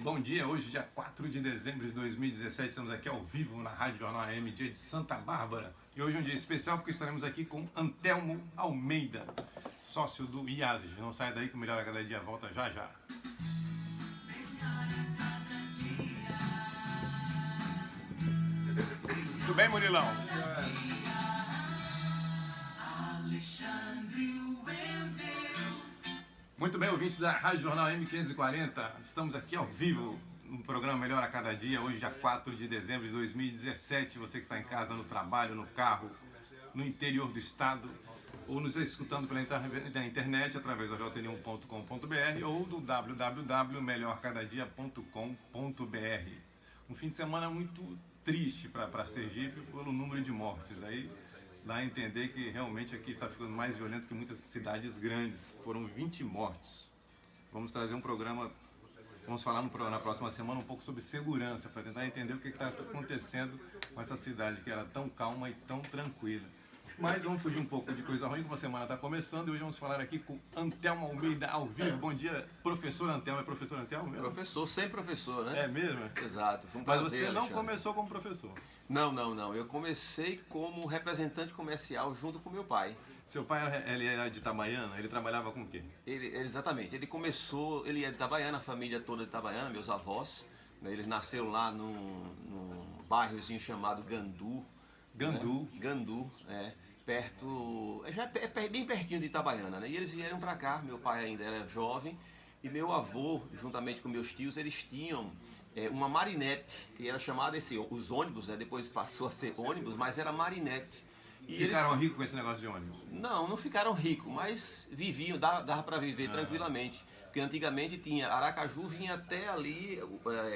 bom dia. Hoje, dia 4 de dezembro de 2017, estamos aqui ao vivo na Rádio Jornal AM, dia de Santa Bárbara. E hoje é um dia especial porque estaremos aqui com Antelmo Almeida, sócio do IASES. Não saia daí que o Melhor a Cada Dia volta já já. Tudo bem, Murilão? Muito bem, ouvintes da Rádio Jornal M540, estamos aqui ao vivo no programa Melhor a Cada Dia, hoje dia 4 de dezembro de 2017, você que está em casa, no trabalho, no carro, no interior do estado, ou nos escutando pela internet através do jt1.com.br ou do www.melhorcadadia.com.br. Um fim de semana muito triste para Sergipe pelo número de mortes, aí dá a entender que realmente aqui está ficando mais violento que muitas cidades grandes. Foram 20 mortes. Vamos trazer um programa, vamos falar na próxima semana um pouco sobre segurança, para tentar entender o que está acontecendo com essa cidade que era tão calma e tão tranquila. Mas vamos fugir um pouco de coisa ruim, que a semana está começando, e hoje vamos falar aqui com Antelmo Almeida ao vivo. Bom dia, professor Antelmo. É professor Antelmo mesmo? Professor, sem professor, né? É mesmo? Exato, foi um Mas prazer, você não Alexandre. começou como professor? Não. Eu comecei como representante comercial junto com meu pai. Seu pai ele era de Itabaiana? Ele trabalhava com o quê? Exatamente, ele é de Itabaiana, a família toda de Itabaiana, meus avós. Né, eles nasceram lá num bairrozinho chamado Gandu. Gandu? Né? Gandu, perto, bem pertinho de Itabaiana, né? E eles vieram para cá, meu pai ainda era jovem, e meu avô, juntamente com meus tios, eles tinham uma marinete, que era chamada os ônibus, né? Depois passou a ser ônibus, mas era marinete. E ficaram ricos com esse negócio de ônibus? Não ficaram ricos, mas viviam, dava para viver tranquilamente. Porque antigamente Aracaju vinha até ali,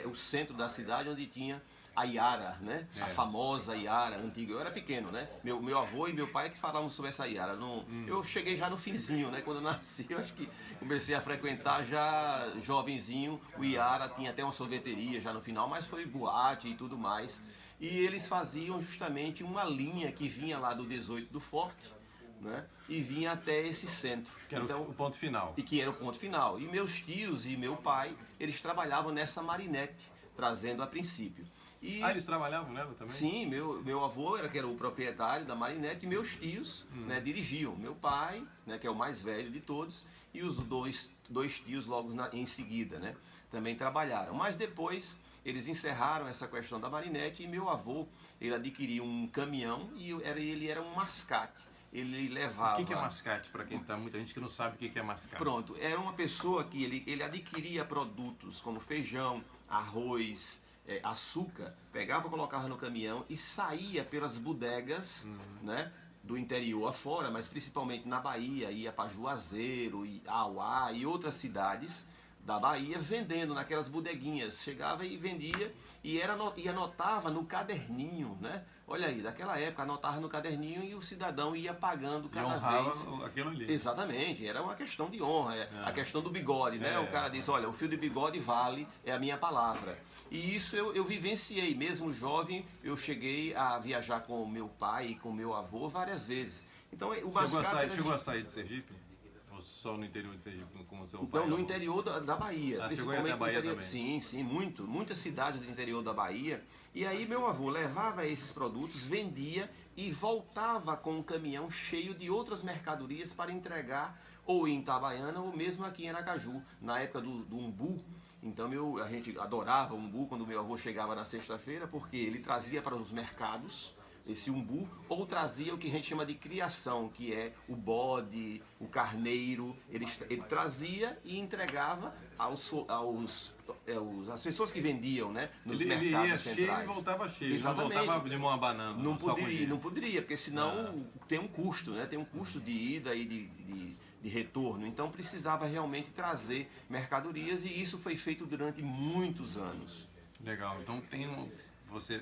o centro da cidade, onde tinha a Iara, né? A famosa Iara antiga. Eu era pequeno, né? Meu avô e meu pai que falavam sobre essa Iara. Eu cheguei já no finzinho, né? Quando eu nasci, eu acho que comecei a frequentar já jovenzinho. O Iara tinha até uma sorveteria já no final, mas foi boate e tudo mais. E eles faziam justamente uma linha que vinha lá do 18 do Forte, né? E vinha até esse centro. Que era o ponto final. E que era o ponto final. E meus tios e meu pai, eles trabalhavam nessa marinete, trazendo a princípio. Eles trabalhavam nela também? Sim, meu avô que era o proprietário da marinete, e meus tios né, dirigiam. Meu pai, né, que é o mais velho de todos, e os dois tios logo em seguida, né, também trabalharam. Mas depois eles encerraram essa questão da marinete e meu avô, ele adquiriu um caminhão e ele era um mascate. Ele levava... O que é mascate? Para quem tá, muita gente que não sabe o que é mascate. Pronto, era uma pessoa que ele adquiria produtos como feijão, arroz, açúcar, pegava, colocava no caminhão e saía pelas bodegas, né, do interior afora, mas principalmente na Bahia, ia para Juazeiro, Auá e outras cidades da Bahia, vendendo naquelas bodeguinhas. Chegava e vendia e anotava no caderninho, né? Olha aí, daquela época anotava no caderninho e o cidadão ia pagando cada vez. Aquilo ali. Exatamente, era uma questão de honra, a questão do bigode, né? O cara disse, olha, o fio de bigode vale, é a minha palavra. E isso eu vivenciei, mesmo jovem, eu cheguei a viajar com meu pai e com meu avô várias vezes. Então, o mascate chegou a sair de Sergipe? Ou só no interior de Sergipe com o seu pai? Então, no interior da Bahia, principalmente no Bahia interior, também. sim, muitas cidades do interior da Bahia. E aí meu avô levava esses produtos, vendia e voltava com um caminhão cheio de outras mercadorias para entregar ou em Itabaiana ou mesmo aqui em Aracaju, na época do umbu. Então a gente adorava o umbu quando meu avô chegava na sexta-feira, porque ele trazia para os mercados esse umbu, ou trazia o que a gente chama de criação, que é o bode, o carneiro. Ele trazia e entregava às pessoas que vendiam, né, nos mercados ia centrais. Cheio e voltava cheio. Exatamente. Não voltava de mão abanando. Não poderia, porque senão tem um custo, né? Tem um custo de ida e de retorno. Então precisava realmente trazer mercadorias e isso foi feito durante muitos anos. Legal. Então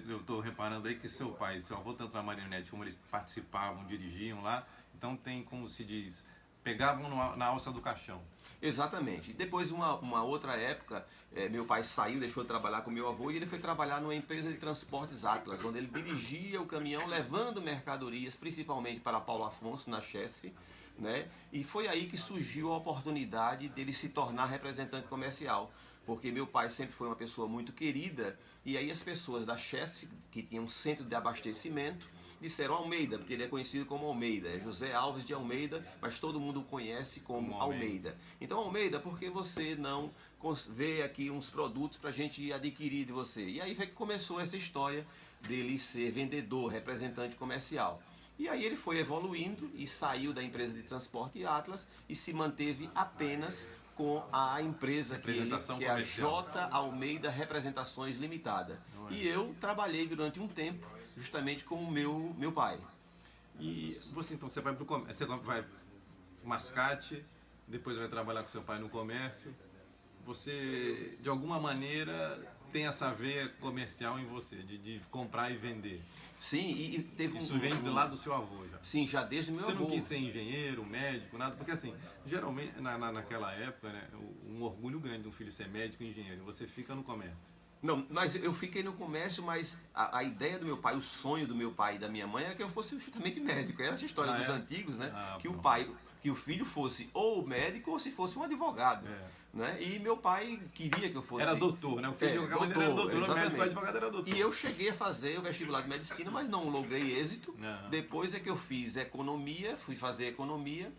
eu estou reparando aí que seu pai e seu avô, tanto na marionete como eles participavam, dirigiam lá, então tem, como se diz, pegavam na alça do caixão. Exatamente. Depois, uma outra época, meu pai saiu, deixou de trabalhar com meu avô e ele foi trabalhar numa empresa de transportes Atlas, onde ele dirigia o caminhão levando mercadorias, principalmente para Paulo Afonso, na Chesf, né? E foi aí que surgiu a oportunidade dele se tornar representante comercial. porque meu pai sempre foi uma pessoa muito querida, e aí as pessoas da Chesf, que tinham um centro de abastecimento, disseram Almeida, porque ele é conhecido como Almeida, é José Alves de Almeida, mas todo mundo o conhece como Almeida. Então, Almeida, por que você não vê aqui uns produtos para a gente adquirir de você? E aí foi que começou essa história dele ser vendedor, representante comercial. E aí ele foi evoluindo e saiu da empresa de transporte Atlas e se manteve apenas com a empresa que é a J. Almeida Representações Limitada. E eu trabalhei durante um tempo justamente com o meu pai. E você então, você vai para o comércio, você vai mascate, depois vai trabalhar com seu pai no comércio. Você, de alguma maneira, tem essa veia comercial em você, de comprar e vender. Sim, e teve Isso vem do lado do seu avô já. Sim, já desde o meu avô. Você não quis ser engenheiro, médico, nada? Porque assim, geralmente, naquela época, né, um orgulho grande de um filho ser médico e engenheiro, você fica no comércio. Não, mas eu fiquei no comércio, mas a ideia do meu pai, o sonho do meu pai e da minha mãe era que eu fosse justamente médico. Era essa história dos antigos, né? Que o filho fosse ou médico ou se fosse um advogado. Né? E meu pai queria que eu fosse... Era doutor, né? O filho doutor, era doutor, o médico, o advogado era doutor. E eu cheguei a fazer o vestibular de medicina, mas não logrei êxito. Depois é que eu fiz economia, fui fazer economia,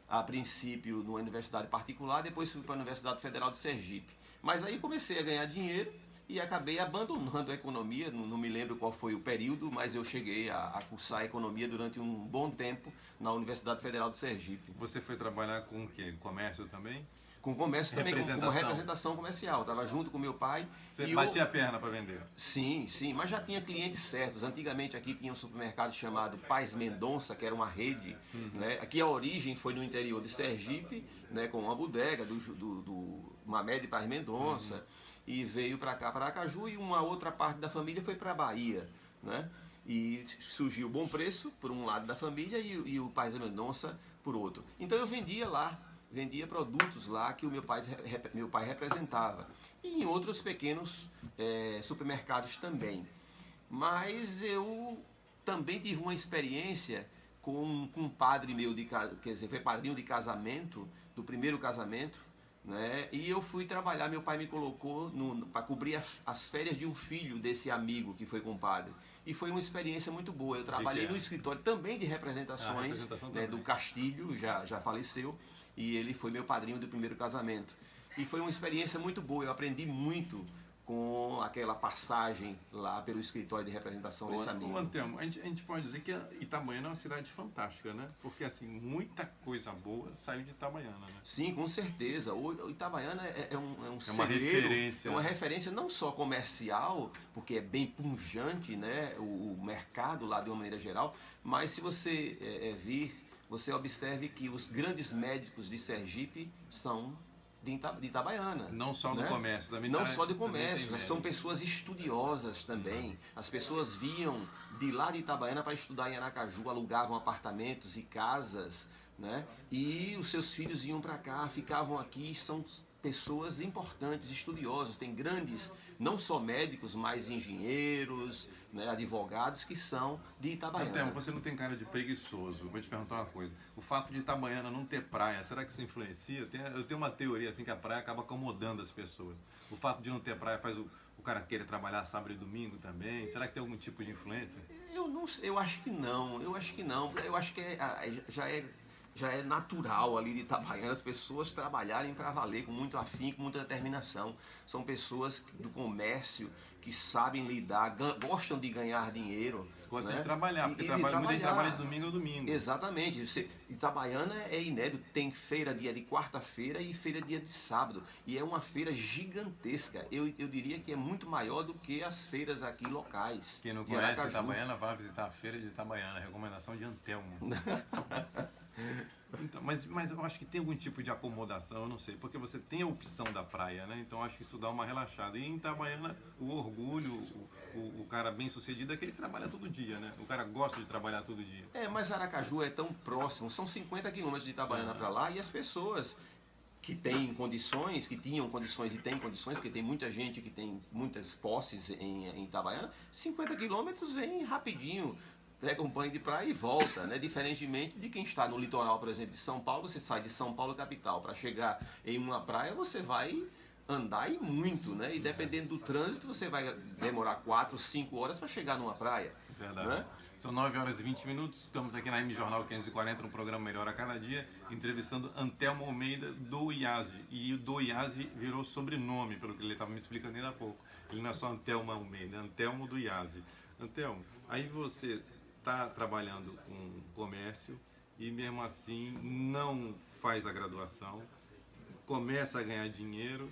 a princípio numa universidade particular, depois fui para a Universidade Federal de Sergipe. Mas aí comecei a ganhar dinheiro e acabei abandonando a economia, não me lembro qual foi o período, mas eu cheguei a cursar economia durante um bom tempo na Universidade Federal de Sergipe. Você foi trabalhar com o quê? Comércio também? Com comércio também, como representação comercial. Estava junto com meu pai. Você batia a perna para vender? Sim, mas já tinha clientes certos. Antigamente aqui tinha um supermercado chamado Paz Mendonça, que era uma rede. Né? Aqui a origem foi no interior de Sergipe, né? Com uma bodega do Mamed Paz Mendonça. E veio para cá, para Aracaju, e uma outra parte da família foi para a Bahia. Né? E surgiu o Bom Preço, por um lado da família, e o Paz Mendonça por outro. Então eu vendia lá. Vendia produtos lá que o meu pai representava. E em outros pequenos supermercados também. Mas eu também tive uma experiência com um padre meu, quer dizer, foi padrinho de casamento, do primeiro casamento, né? E eu fui trabalhar, meu pai me colocou para cobrir as férias de um filho desse amigo que foi compadre. E foi uma experiência muito boa. Eu trabalhei no escritório também de representações, né, do Castilho, já faleceu. E ele foi meu padrinho do primeiro casamento. E foi uma experiência muito boa, eu aprendi muito com aquela passagem lá pelo escritório de representação desse amigo. Antelmo, a gente pode dizer que Itabaiana é uma cidade fantástica, né? Porque assim, muita coisa boa saiu de Itabaiana, né? Sim, com certeza. O Itabaiana é um uma referência. É uma referência não só comercial, porque é bem pujante, né? O mercado lá de uma maneira geral, mas se você vir, você observe que os grandes médicos de Sergipe são de Itabaiana. Não só do comércio. Também não só do comércio, são pessoas estudiosas também. As pessoas vinham de lá de Itabaiana para estudar em Aracaju, alugavam apartamentos e casas, né? E os seus filhos iam para cá, ficavam aqui, são pessoas importantes, estudiosos, tem grandes, não só médicos, mas engenheiros, né, advogados que são de Itabaiana. Então, você não tem cara de preguiçoso. Vou te perguntar uma coisa. O fato de Itabaiana não ter praia, será que isso influencia? Eu tenho uma teoria assim que a praia acaba acomodando as pessoas. O fato de não ter praia faz o cara querer trabalhar sábado e domingo também. Será que tem algum tipo de influência? Eu acho que não. Eu acho que já é natural ali de Itabaiana as pessoas trabalharem para valer com muito afinco, com muita determinação. São pessoas do comércio que sabem lidar, gostam de ganhar dinheiro. Gostam de trabalhar, porque muita gente trabalha de domingo a domingo. Exatamente. Itabaiana é inédito, tem feira dia de quarta-feira e feira dia de sábado. E é uma feira gigantesca. Eu diria que é muito maior do que as feiras aqui locais. Quem não conhece Itabaiana, vá visitar a feira de Itabaiana. Recomendação de Antelmo. Então, mas eu acho que tem algum tipo de acomodação, eu não sei, porque você tem a opção da praia, né? Então acho que isso dá uma relaxada. E em Itabaiana, o orgulho, o cara bem sucedido é que ele trabalha todo dia, né? O cara gosta de trabalhar todo dia. Mas Aracaju é tão próximo, são 50 quilômetros de Itabaiana para lá, e as pessoas que têm condições, que tinham condições e têm condições, porque tem muita gente que tem muitas posses em Itabaiana, 50 quilômetros vem rapidinho. Pega um banho de praia e volta, né? Diferentemente de quem está no litoral, por exemplo, de São Paulo, você sai de São Paulo capital, para chegar em uma praia você vai andar e muito, né? E dependendo do trânsito, você vai demorar 4, 5 horas para chegar numa praia. Verdade. Né? São 9 horas e 20 minutos, estamos aqui na M Jornal 540, no programa Melhor a Cada Dia, entrevistando Antelmo Almeida do IASE. E o do IASE virou sobrenome, pelo que ele estava me explicando ainda há pouco. Ele não é só Antelmo Almeida, é Antelmo do IASE. Antelmo, aí você está trabalhando com comércio e mesmo assim não faz a graduação, começa a ganhar dinheiro.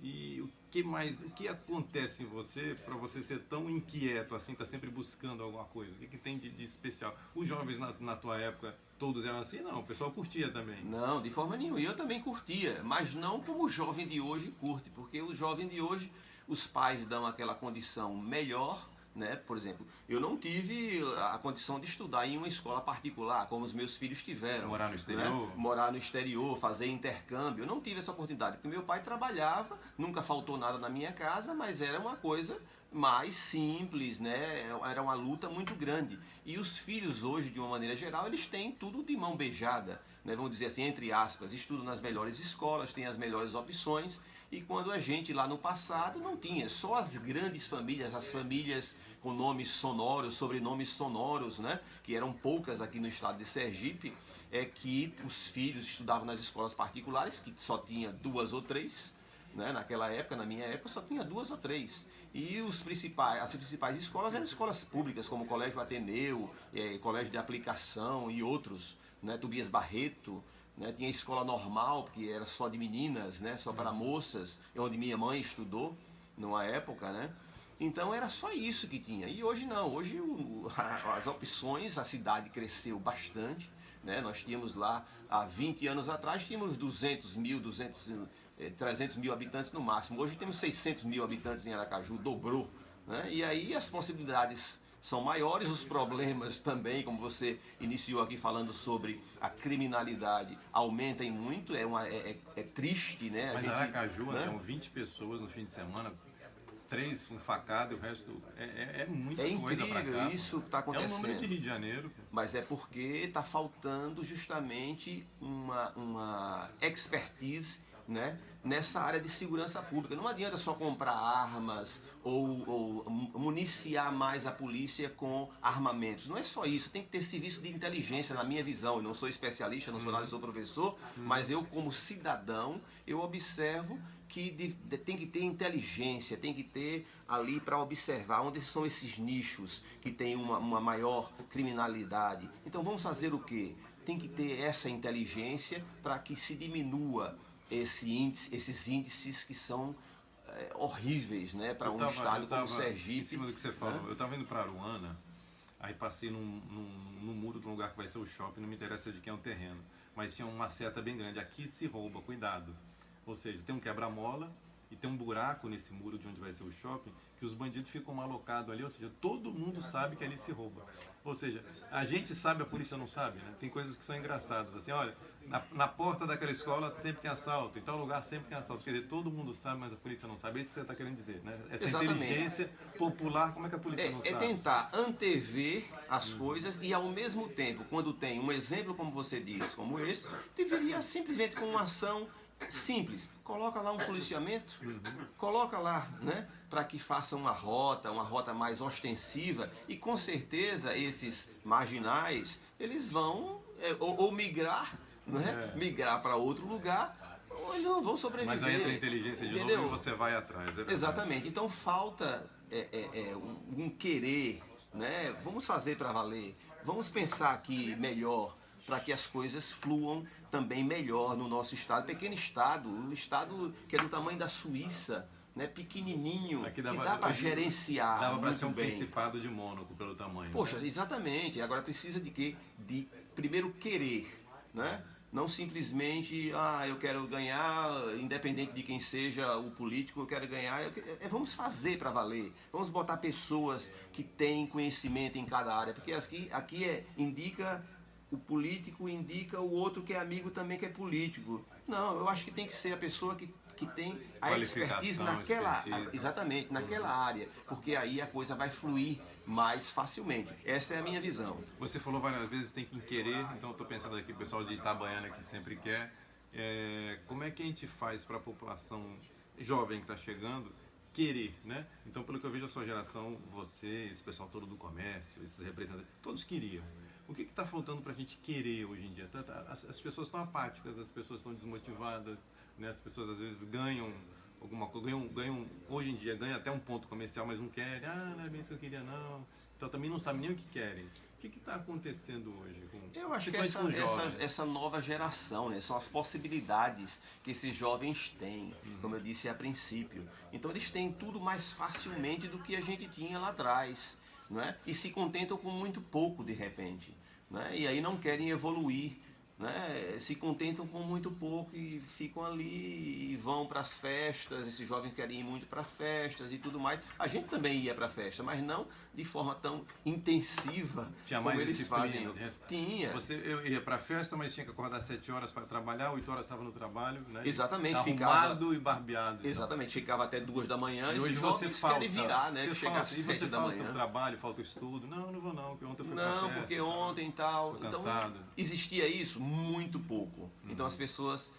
E o que acontece em você para você ser tão inquieto assim, tá sempre buscando alguma coisa? O que tem de especial? Os jovens na tua época, todos eram assim? Não, o pessoal curtia também. Não, de forma nenhuma. E eu também curtia, mas não como o jovem de hoje curte, porque o jovem de hoje, os pais dão aquela condição melhor, né? Por exemplo, eu não tive a condição de estudar em uma escola particular, como os meus filhos tiveram. Morar no exterior? Né? Morar no exterior, fazer intercâmbio. Eu não tive essa oportunidade, porque meu pai trabalhava, nunca faltou nada na minha casa, mas era uma coisa mais simples, né? Era uma luta muito grande. E os filhos hoje, de uma maneira geral, eles têm tudo de mão beijada, né? Vamos dizer assim, entre aspas, estudam nas melhores escolas, têm as melhores opções. E quando a gente lá no passado não tinha, só as grandes famílias, as famílias com nomes sonoros, sobrenomes sonoros, né, que eram poucas aqui no estado de Sergipe, é que os filhos estudavam nas escolas particulares, que só tinha 2 ou 3, né, naquela época, na minha época, só tinha 2 ou 3. E as principais escolas eram escolas públicas, como o Colégio Ateneu, Colégio de Aplicação e outros, né, Tobias Barreto. Né, tinha escola normal, que era só de meninas, né, só para moças, onde minha mãe estudou numa época, né? Então era só isso que tinha. E hoje não, hoje as opções, a cidade cresceu bastante, né? Nós tínhamos lá, há 20 anos atrás, tínhamos 300 mil habitantes no máximo. Hoje temos 600 mil habitantes em Aracaju, dobrou, né? E aí as possibilidades são maiores, os problemas também, como você iniciou aqui falando sobre a criminalidade, aumentem muito, é triste, né? Mas Aracaju, né? Tem 20 pessoas no fim de semana, 3 um facado e o resto é muita coisa para cá. É incrível isso que está acontecendo. É um número de Rio de Janeiro. Mas é porque está faltando justamente uma expertise, né, nessa área de segurança pública. Não adianta só comprar armas ou municiar mais a polícia com armamentos. Não é só isso, tem que ter serviço de inteligência, na minha visão. Eu não sou especialista, não sou nada, sou professor, mas eu, como cidadão, eu observo que tem que ter inteligência, tem que ter ali para observar onde são esses nichos que tem uma maior criminalidade. Então vamos fazer o quê? Tem que ter essa inteligência para que se diminua esses índices que são horríveis, né, para um estado como Sergipe. Em cima do que você falou, eu estava indo para Aruana, aí passei no muro de um lugar que vai ser o shopping, não me interessa de quem é o terreno, mas tinha uma seta bem grande, aqui se rouba, cuidado. Ou seja, tem um quebra-mola e tem um buraco nesse muro de onde vai ser o shopping, que os bandidos ficam alocados ali, ou seja, todo mundo sabe que ali se rouba. Ou seja, a gente sabe, a polícia não sabe, né? Tem coisas que são engraçadas, assim, olha, na porta daquela escola sempre tem assalto, em tal lugar sempre tem assalto. Quer dizer, todo mundo sabe, mas a polícia não sabe. É isso que você está querendo dizer, né? Essa Exatamente. Inteligência popular, como é que a polícia não sabe? É tentar antever as coisas e, ao mesmo tempo, quando tem um exemplo, como você diz, como esse, deveria simplesmente, com uma ação simples, coloca lá um policiamento, coloca lá, né, para que faça uma rota mais ostensiva, e com certeza esses marginais, eles vão ou migrar, né, migrar para outro lugar, ou eles não vão sobreviver. Mas aí entra a inteligência de novo e você vai atrás. Exatamente, então falta um querer, né, vamos fazer para valer, vamos pensar aqui melhor, para que as coisas fluam também melhor no nosso estado. Pequeno estado, um estado que é do tamanho da Suíça, né, pequenininho, que dá para gerenciar. Dava para ser um bem. Principado de Mônaco pelo tamanho. Poxa, exatamente. Agora precisa de quê? De primeiro querer, né? Não simplesmente, eu quero ganhar, independente de quem seja o político, eu quero ganhar. Vamos fazer para valer. Vamos botar pessoas que têm conhecimento em cada área, porque aqui indica. O político indica o outro que é amigo também que é político. Não, eu acho que tem que ser a pessoa que tem a expertise naquela, exatamente, naquela área, porque aí a coisa vai fluir mais facilmente. Essa é a minha visão. Você falou várias vezes tem que querer, então eu estou pensando aqui, o pessoal de Itabaiana que sempre quer. Como é que a gente faz para a população jovem que está chegando querer, né? Então, pelo que eu vejo, a sua geração, você, esse pessoal todo do comércio, esses representantes, todos queriam. O que está faltando para a gente querer hoje em dia? As pessoas estão apáticas, as pessoas estão desmotivadas, né? As pessoas às vezes ganham alguma coisa, hoje em dia ganham até um ponto comercial, mas não querem, não é bem isso que eu queria não. Então também não sabem nem o que querem. O que está acontecendo hoje? Eu acho que essa nova geração, né, são as possibilidades que esses jovens têm, como eu disse a princípio. Então eles têm tudo mais facilmente do que a gente tinha lá atrás, não é? E se contentam com muito pouco de repente, né? E aí não querem evoluir, né? Se contentam com muito pouco e ficam ali e vão para as festas. Esses jovens querem ir muito para festas e tudo mais. A gente também ia para festa, mas não de forma tão intensiva. Tinha como mais eles fazem. Tinha. Eu ia para a festa, mas tinha que acordar às 7 horas para trabalhar, 8 horas estava no trabalho, né? Exatamente, arrumado e barbeado. Exatamente, ficava até 2 da manhã. E hoje esses você jovens falta, querem virar, né? Que chega às 7 da manhã. Falta o trabalho, falta o estudo. Não vou não, porque ontem eu fui pra Não, festa, porque ontem e tal. Tô cansado. Então, existia isso muito pouco. Então as pessoas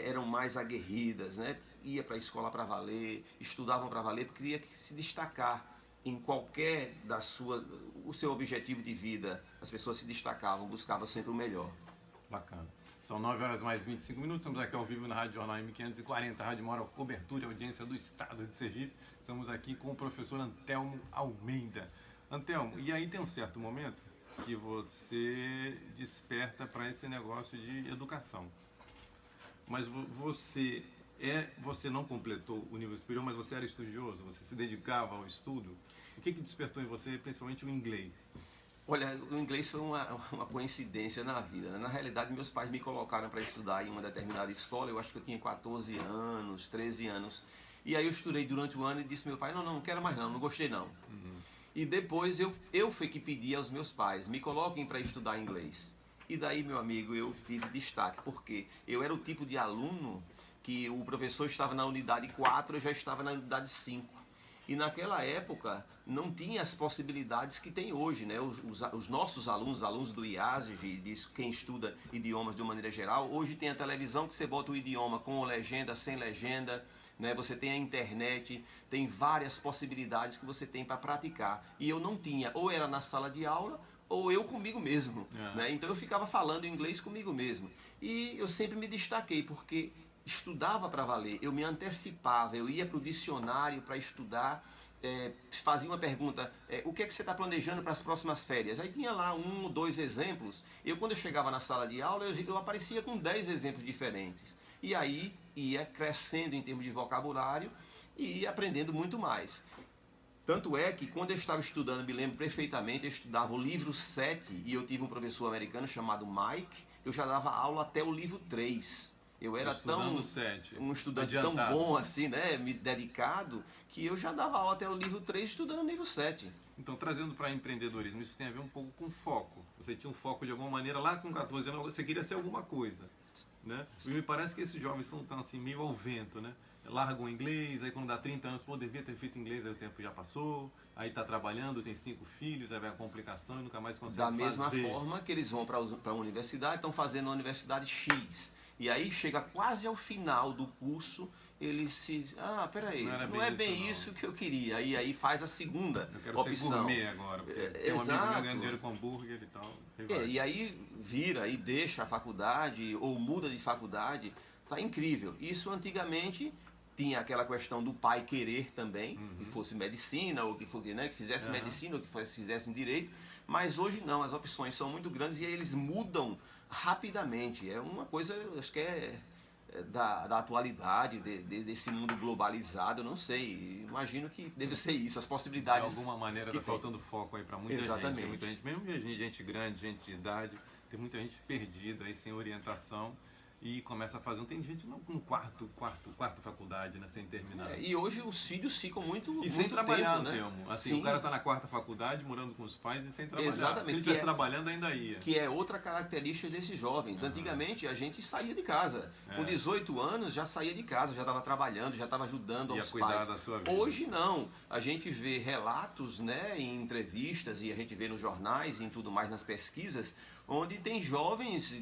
eram mais aguerridas, né? Ia para a escola para valer, estudavam para valer, porque queria se destacar em qualquer o seu objetivo de vida. As pessoas se destacavam, buscavam sempre o melhor. Bacana. São 9 horas mais 25 minutos, estamos aqui ao vivo na Rádio Jornal M540, Rádio Mora, cobertura e audiência do Estado de Sergipe. Estamos aqui com o professor Antelmo Almeida. Antelmo, e aí tem um certo momento que você desperta para esse negócio de educação. Mas você não completou o nível superior, mas você era estudioso, você se dedicava ao estudo. O que despertou em você, principalmente o inglês? Olha, o inglês foi uma coincidência na vida, né? Na realidade, meus pais me colocaram para estudar em uma determinada escola. Eu acho que eu tinha 14 anos, 13 anos. E aí eu estudei durante o ano e disse ao meu pai, não quero mais não gostei não. E depois eu fui que pedi aos meus pais, me coloquem para estudar inglês. E daí, meu amigo, eu tive destaque, porque eu era o tipo de aluno que o professor estava na unidade 4, eu já estava na unidade 5. E naquela época não tinha as possibilidades que tem hoje, né? Os nossos alunos do IASES, quem estuda idiomas de uma maneira geral, hoje tem a televisão que você bota o idioma com legenda, sem legenda, né? Você tem a internet, tem várias possibilidades que você tem para praticar. E eu não tinha, ou era na sala de aula, ou eu comigo mesmo, né? Então eu ficava falando inglês comigo mesmo. E eu sempre me destaquei, porque estudava para valer, eu me antecipava, eu ia para o dicionário para estudar, fazia uma pergunta, o que é que você está planejando para as próximas férias? Aí tinha lá 1 ou 2 exemplos. Quando eu chegava na sala de aula, eu aparecia com 10 exemplos diferentes. E aí ia crescendo em termos de vocabulário e ia aprendendo muito mais. Tanto é que quando eu estava estudando, me lembro perfeitamente, eu estudava o livro 7 e eu tive um professor americano chamado Mike, eu já dava aula até o livro 3. Eu era um estudante tão bom assim, né, me dedicado, que eu já dava aula até o livro 3 estudando o livro 7. Então, trazendo para empreendedorismo, isso tem a ver um pouco com foco. Você tinha um foco de alguma maneira, lá com 14 anos, você queria ser alguma coisa, né? E me parece que esses jovens estão assim, meio ao vento, né? Largam o inglês, aí quando dá 30 anos, devia ter feito inglês, aí o tempo já passou, aí está trabalhando, tem 5 filhos, aí vai a complicação e nunca mais consegue fazer. Da mesma forma que eles vão para a universidade, estão fazendo a universidade X. E aí chega quase ao final do curso, eles peraí, não é bem isso que eu queria. E aí faz a segunda eu quero opção. Ser gourmet agora, porque tem um amigo meu ganhando dinheiro com hambúrguer e tal. E aí vira e deixa a faculdade, ou muda de faculdade, tá incrível. Isso antigamente tinha aquela questão do pai querer também, que fosse medicina, ou que fizesse medicina, ou que fizesse direito, mas hoje não, as opções são muito grandes e aí eles mudam rapidamente. É uma coisa, acho que da atualidade, desse mundo globalizado, eu não sei, imagino que deve ser isso, as possibilidades. De alguma maneira está faltando foco aí para muita gente, muita gente, mesmo gente grande, gente de idade, tem muita gente perdida aí, sem orientação. E começa a fazer, tem gente no quarta faculdade, né, sem terminar. E hoje os filhos ficam muito E sem trabalhar, né? Telmo. Assim, o cara está na 4ª faculdade, morando com os pais e sem trabalhar. Exatamente. Se ele estivesse trabalhando, ainda ia. Que é outra característica desses jovens. Antigamente a gente saía de casa. Com 18 anos já saía de casa, já estava trabalhando, já estava ajudando aos pais. Da sua vida. Hoje não. A gente vê relatos, né, em entrevistas e a gente vê nos jornais e em tudo mais, nas pesquisas, onde tem jovens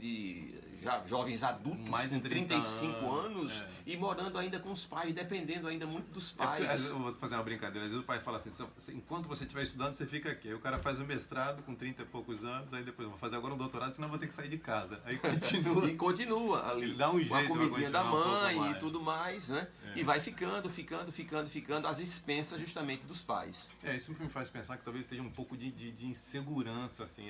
jovens adultos, mais de 35 anos, e morando ainda com os pais, dependendo ainda muito dos pais. Eu vou fazer uma brincadeira, às vezes o pai fala assim, enquanto você estiver estudando, você fica aqui. Aí o cara faz o mestrado com 30 e poucos anos, aí depois vou fazer agora um doutorado, senão eu vou ter que sair de casa. Aí continua. E continua ali. Ele dá um jeito, com a comidinha da mãe e tudo mais, né? E vai ficando, às expensas justamente dos pais. Isso me faz pensar que talvez seja um pouco de insegurança, assim,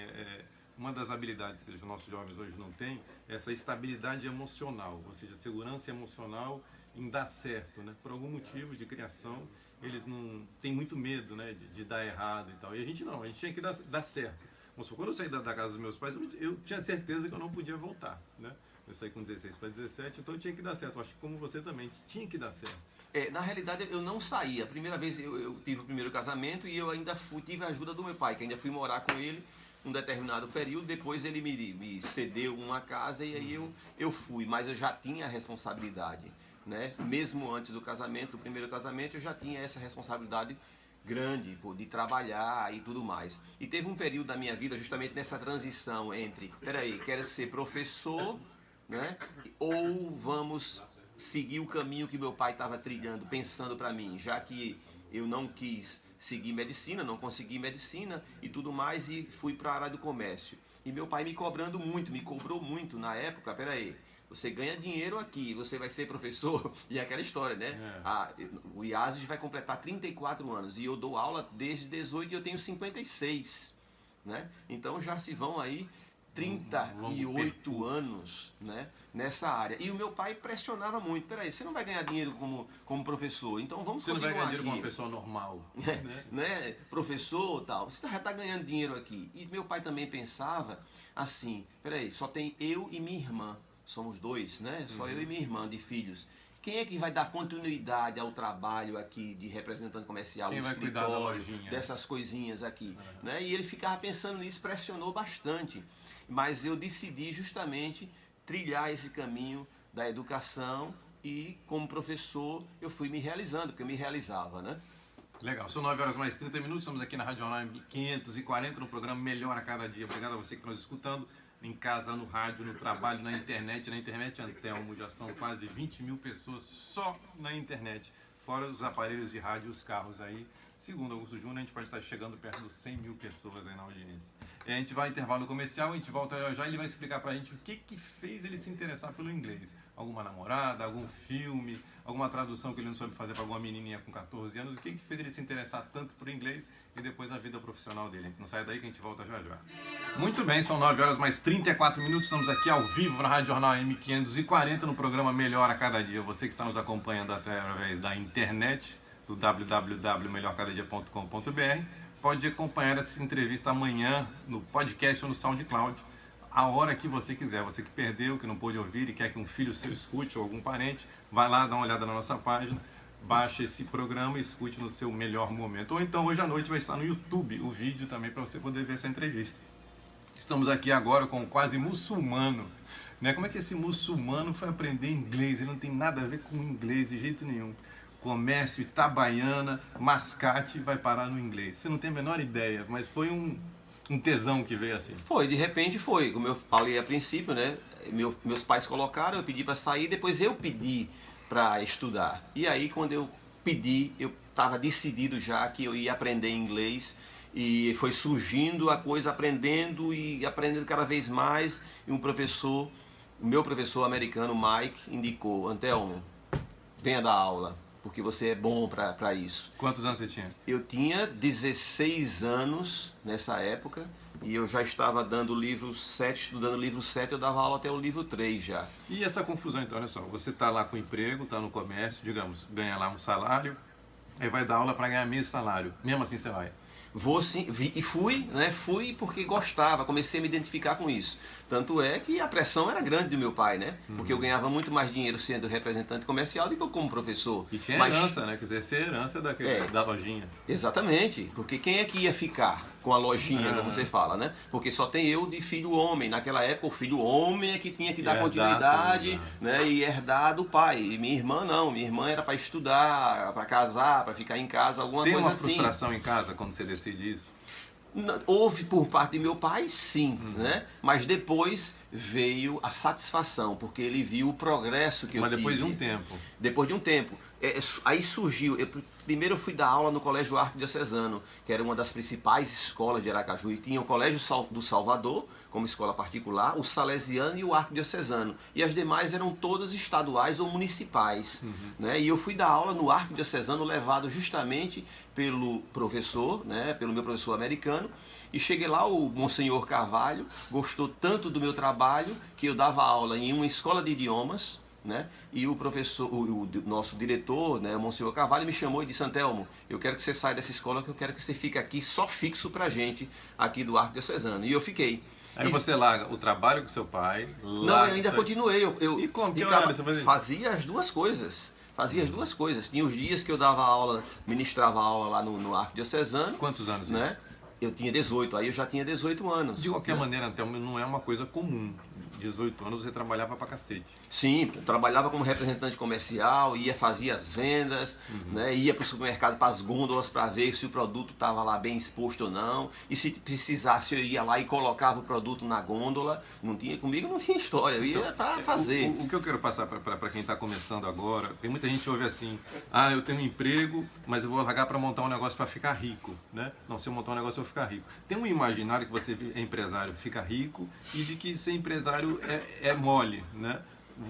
uma das habilidades que os nossos jovens hoje não têm é essa estabilidade emocional, ou seja, segurança emocional em dar certo, né? Por algum motivo de criação, eles não têm muito medo, né, de dar errado e tal. E a gente não, a gente tinha que dar certo. Quando eu saí da casa dos meus pais, eu tinha certeza que eu não podia voltar, né? Eu saí com 16 para 17, então eu tinha que dar certo. Eu acho que como você também, tinha que dar certo. Na realidade, eu não saí. A primeira vez eu tive o primeiro casamento e eu ainda tive a ajuda do meu pai, que ainda fui morar com ele um determinado período, depois ele me cedeu uma casa e aí eu fui, mas eu já tinha a responsabilidade, né? Mesmo antes do casamento, do primeiro casamento, eu já tinha essa responsabilidade grande, de trabalhar e tudo mais. E teve um período da minha vida justamente nessa transição entre, quero ser professor, né? Ou vamos seguir o caminho que meu pai estava trilhando, pensando para mim, já que eu não quis seguir medicina, não consegui medicina e tudo mais, e fui para a área do comércio. E meu pai me cobrou muito na época, você ganha dinheiro aqui, você vai ser professor, e aquela história, né? O IASES vai completar 34 anos, e eu dou aula desde 18 e eu tenho 56, né? Então já se vão aí 38 anos, né, nessa área. E o meu pai pressionava muito. Você não vai ganhar dinheiro como professor, então vamos continuar aqui. Você não vai ganhar dinheiro como uma pessoa normal. Né? Professor tal, você já está ganhando dinheiro aqui. E meu pai também pensava assim, só tem eu e minha irmã. Somos dois, né? Só eu e minha irmã de filhos. Quem é que vai dar continuidade ao trabalho aqui de representante comercial, quem vai cuidar da lojinha, dessas coisinhas aqui? Né? E ele ficava pensando nisso, pressionou bastante. Mas eu decidi justamente trilhar esse caminho da educação e, como professor, eu fui me realizando, porque eu me realizava, né? Legal, são 9 horas mais 30 minutos, estamos aqui na Rádio Jornal 540, no programa Melhor a Cada Dia. Obrigado a você que está nos escutando, em casa, no rádio, no trabalho, na internet. Na internet, Antelmo, já são quase 20 mil pessoas só na internet, fora os aparelhos de rádio e os carros aí. Segundo Augusto Júnior, a gente pode estar chegando perto dos 100 mil pessoas aí na audiência. A gente vai ao intervalo comercial, a gente volta já e ele vai explicar pra gente o que fez ele se interessar pelo inglês. Alguma namorada, algum filme, alguma tradução que ele não soube fazer para alguma menininha com 14 anos. O que fez ele se interessar tanto por inglês e depois a vida profissional dele. Não sai daí que a gente volta já já. Muito bem, são 9 horas mais 34 minutos. Estamos aqui ao vivo na Rádio Jornal M540 no programa Melhor a Cada Dia. Você que está nos acompanhando através da internet, do www.melhorcadadia.com.br, pode acompanhar essa entrevista amanhã no podcast ou no SoundCloud, a hora que você quiser. Você que perdeu, que não pôde ouvir e quer que um filho seu escute ou algum parente, vai lá, dá uma olhada na nossa página, baixa esse programa e escute no seu melhor momento. Ou então hoje à noite vai estar no YouTube o vídeo também para você poder ver essa entrevista. Estamos aqui agora com um quase muçulmano, né? Como é que esse muçulmano foi aprender inglês? Ele não tem nada a ver com inglês de jeito nenhum. Comércio, Itabaiana, Mascate, vai parar no inglês. Você não tem a menor ideia, mas foi um tesão que veio assim. Foi, de repente foi. Como eu falei a princípio, né? Meus pais colocaram, eu pedi para sair, depois eu pedi para estudar. E aí, quando eu pedi, eu estava decidido já que eu ia aprender inglês. E foi surgindo a coisa, aprendendo e aprendendo cada vez mais. E o meu professor americano, Mike, indicou: Antelmo, venha dar aula, porque você é bom para isso. Quantos anos você tinha? Eu tinha 16 anos nessa época e eu já estava dando o livro 7, estudando o livro 7, eu dava aula até o livro 3 já. E essa confusão então, olha só, você está lá com emprego, está no comércio, digamos, ganha lá um salário, aí vai dar aula para ganhar mesmo salário, mesmo assim você vai? Vou sim, e fui, né? Fui porque gostava, comecei a me identificar com isso. Tanto é que a pressão era grande do meu pai, né? Porque eu ganhava muito mais dinheiro sendo representante comercial do que eu como professor. E tinha herança, né? Quer dizer, ser herança da lojinha. Exatamente, porque quem é que ia ficar com a lojinha, como você fala, né? Porque só tem eu de filho homem. Naquela época, o filho homem é que tinha que dar continuidade, né? E herdar do pai. E minha irmã não, minha irmã era para estudar, para casar, para ficar em casa, alguma coisa assim. Tem uma frustração em casa quando você decide isso? Houve por parte de meu pai, sim, né? Mas depois veio a satisfação, porque ele viu o progresso que eu tive. Mas depois de um tempo. Depois de um tempo. Aí surgiu, primeiro eu fui dar aula no Colégio Arquidiocesano, que era uma das principais escolas de Aracaju, e tinha o Colégio do Salvador, como escola particular, o Salesiano e o Arquidiocesano. E as demais eram todas estaduais ou municipais. Né? E eu fui dar aula no Arquidiocesano, levado justamente pelo professor, né? Pelo meu professor americano, e cheguei lá, o Monsenhor Carvalho gostou tanto do meu trabalho, que eu dava aula em uma escola de idiomas, né? E o professor, o nosso diretor, né, o Monsenhor Carvalho, me chamou e disse: Antelmo, eu quero que você saia dessa escola, que eu quero que você fique aqui só fixo pra gente, aqui do Arquidiocesano. E eu fiquei. Aí você larga o trabalho com seu pai... Não, eu ainda continuei. E como? Que horário você fazia? Fazia as duas coisas. Tinha os dias que eu dava aula, ministrava aula lá no Arquidiocesano. Quantos anos? Né? Eu tinha 18, aí eu já tinha 18 anos. De qualquer maneira, Antelmo, não é uma coisa comum. 18 anos você trabalhava pra cacete. Sim, trabalhava como representante comercial, fazia as vendas, né, ia para o supermercado, para as gôndolas, para ver se o produto estava lá bem exposto ou não. E se precisasse, eu ia lá e colocava o produto na gôndola. Comigo não tinha história, eu ia para fazer. O que eu quero passar para quem está começando agora, porque muita gente ouve assim: eu tenho um emprego, mas eu vou largar para montar um negócio para ficar rico, né? Não, se eu montar um negócio eu vou ficar rico. Tem um imaginário que você é empresário, fica rico, e de que ser empresário é mole, né?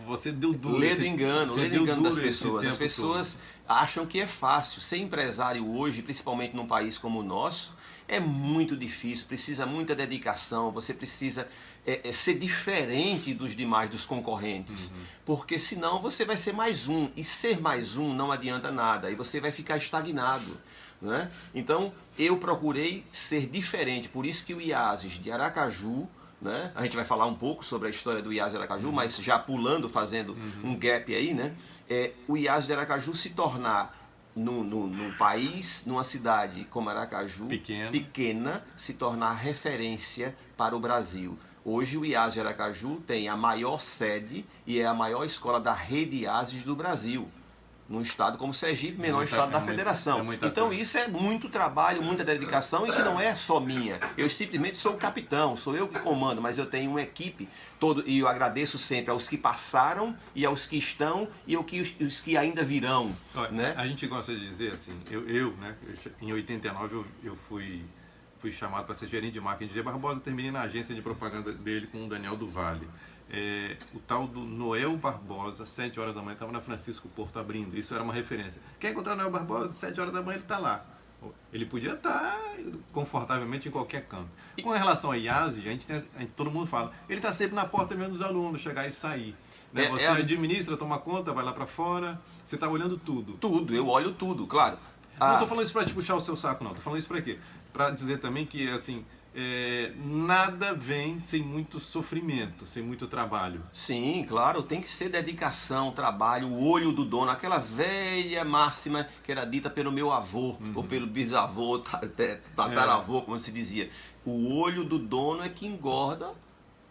Você deu duro. Lê do engano das pessoas. As pessoas acham que é fácil. Ser empresário hoje, principalmente num país como o nosso, é muito difícil, precisa muita dedicação, você precisa ser diferente dos concorrentes, porque senão você vai ser mais um, e ser mais um não adianta nada, e você vai ficar estagnado. Né? Então eu procurei ser diferente, por isso que o IASES de Aracaju, né? A gente vai falar um pouco sobre a história do IASES de Aracaju, mas já pulando, fazendo um gap aí, né? O IASES de Aracaju se tornar no país, numa cidade como Aracaju, pequena, se tornar referência para o Brasil. Hoje o IASES de Aracaju tem a maior sede e é a maior escola da rede IASES do Brasil. Num estado como Sergipe, menor estado da federação. Então isso é muito trabalho, muita dedicação, e que não é só minha. Eu simplesmente sou o capitão, sou eu que comando, mas eu tenho uma equipe, e eu agradeço sempre aos que passaram, e aos que estão, e os que ainda virão. Olha, né? A gente gosta de dizer assim, em 89 eu fui chamado para ser gerente de marketing de G. Barbosa, terminei na agência de propaganda dele com o Daniel do Vale. O tal do Noel Barbosa, 7 horas da manhã, estava na Francisco Porto abrindo. Isso era uma referência. Quer encontrar o Noel Barbosa? 7 horas da manhã ele está lá. Ele podia estar confortavelmente em qualquer canto. E com relação a IASES, todo mundo fala, ele está sempre na porta vendo os alunos chegar e sair. Né? Você administra, toma conta, vai lá para fora, você está olhando tudo. Tudo, eu olho tudo, claro. Não estou falando isso para te puxar o seu saco, não. Estou falando isso para quê? Para dizer também que, assim, nada vem sem muito sofrimento, sem muito trabalho. Sim, claro, tem que ser dedicação, trabalho, o olho do dono, aquela velha máxima que era dita pelo meu avô, ou pelo bisavô, tataravô, como se dizia. O olho do dono é que engorda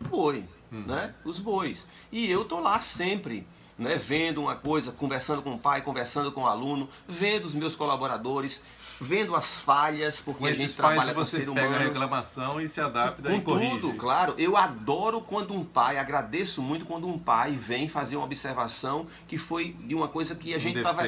o boi, né? Os bois. E eu tô lá sempre, né, vendo uma coisa, conversando com o pai, conversando com o aluno, vendo os meus colaboradores, vendo as falhas, porque a gente trabalha com ser humano. Você pega a reclamação e se adapta e corrige. Tudo, claro. Eu adoro quando um pai, agradeço muito quando um pai vem fazer uma observação que foi de uma coisa que a gente estava...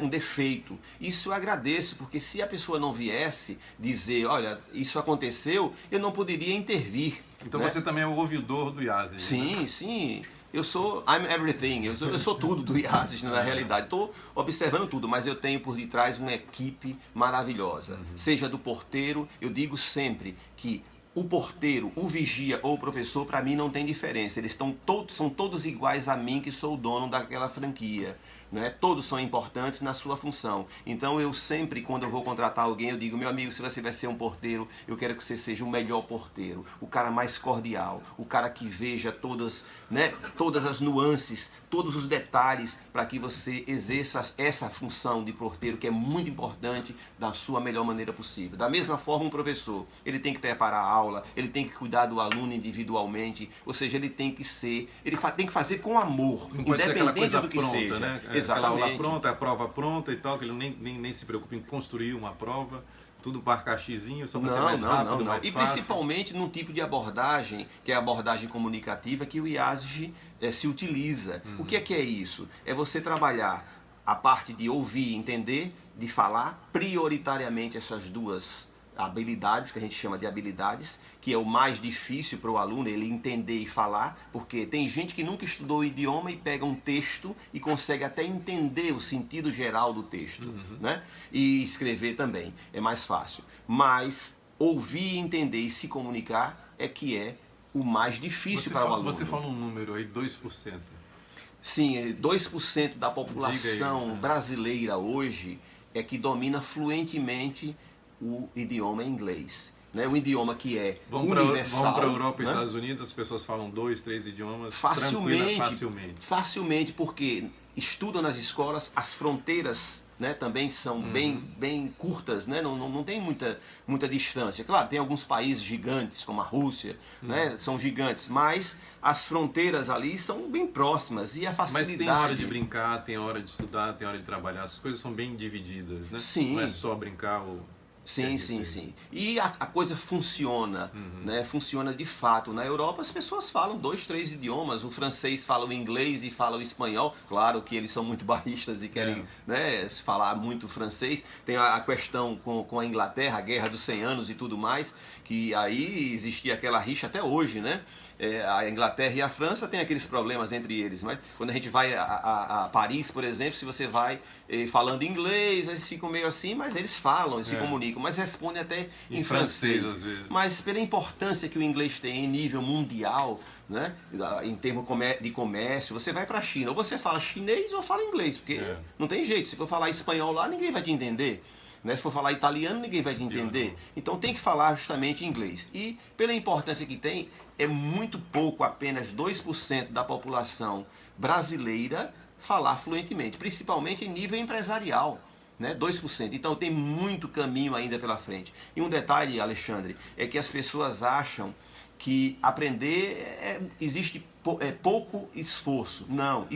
Um defeito. Isso eu agradeço, porque se a pessoa não viesse dizer, olha, isso aconteceu, eu não poderia intervir. Então né? Você também é o ouvidor do IASES. Sim, né? Sim. I'm everything, eu sou tudo do IASES, na realidade. Estou observando tudo, mas eu tenho por detrás uma equipe maravilhosa. Seja do porteiro, eu digo sempre que o porteiro, o vigia ou o professor, para mim não tem diferença. Eles são todos iguais a mim, que sou o dono daquela franquia. Né? Todos são importantes na sua função. Então eu sempre, quando eu vou contratar alguém, eu digo, meu amigo, se você vai ser um porteiro, eu quero que você seja o melhor porteiro, o cara mais cordial, o cara que veja todas as nuances, todos os detalhes, para que você exerça essa função de porteiro, que é muito importante, da sua melhor maneira possível. Da mesma forma, um professor, ele tem que preparar a aula, ele tem que cuidar do aluno individualmente, ou seja, ele tem que tem que fazer com amor, independente do que pronta, seja. Né? Exatamente. Aquela aula pronta, a prova pronta e tal, que ele nem se preocupa em construir uma prova. tudo para abacaxizinho, só para ser Não, mais não, rápido, não, não. mais E fácil? principalmente num tipo de abordagem, que é a abordagem comunicativa, que o IASG se utiliza. O que é isso? É você trabalhar a parte de ouvir e entender, de falar, prioritariamente essas duas habilidades, que a gente chama de habilidades, que é o mais difícil para o aluno, ele entender e falar, porque tem gente que nunca estudou o idioma e pega um texto e consegue até entender o sentido geral do texto, né? E escrever também, é mais fácil. Mas ouvir, entender e se comunicar é que é o mais difícil para o aluno. Você fala um número aí, 2%. Sim, 2% da população brasileira hoje é que domina fluentemente o idioma inglês. Né? Um idioma que é universal. Vamos para a Europa e né? Estados Unidos, as pessoas falam 2, 3 idiomas facilmente. Facilmente, porque estudam nas escolas, as fronteiras, né, também são bem curtas, né? Não tem muita distância. Claro, tem alguns países gigantes, como a Rússia, né? São gigantes, mas as fronteiras ali são bem próximas e a facilidade... Mas tem hora de brincar, tem hora de estudar, tem hora de trabalhar, as coisas são bem divididas, né? Sim. Não é só brincar ou... Sim. E a coisa funciona, né? Funciona de fato. Na Europa as pessoas falam 2, 3 idiomas. O francês fala o inglês e fala o espanhol. Claro que eles são muito barristas e querem né, falar muito francês. Tem a questão com a Inglaterra, a Guerra dos 100 Anos e tudo mais, que aí existia aquela rixa até hoje, né? A Inglaterra e a França tem aqueles problemas entre eles, mas quando a gente vai a Paris, por exemplo, se você vai falando inglês, eles ficam meio assim, mas eles falam, eles se comunicam, mas respondem até em francês. Às vezes. Mas pela importância que o inglês tem em nível mundial, né, em termos de comércio, você vai para a China, ou você fala chinês ou fala inglês, porque não tem jeito, se for falar espanhol lá, ninguém vai te entender. Né? Se for falar italiano, ninguém vai te entender. Então tem que falar justamente inglês. E pela importância que tem, é muito pouco, apenas 2% da população brasileira falar fluentemente, principalmente em nível empresarial. Né? 2%. Então tem muito caminho ainda pela frente. E um detalhe, Alexandre, é que as pessoas acham que aprender existe pouco esforço. Não,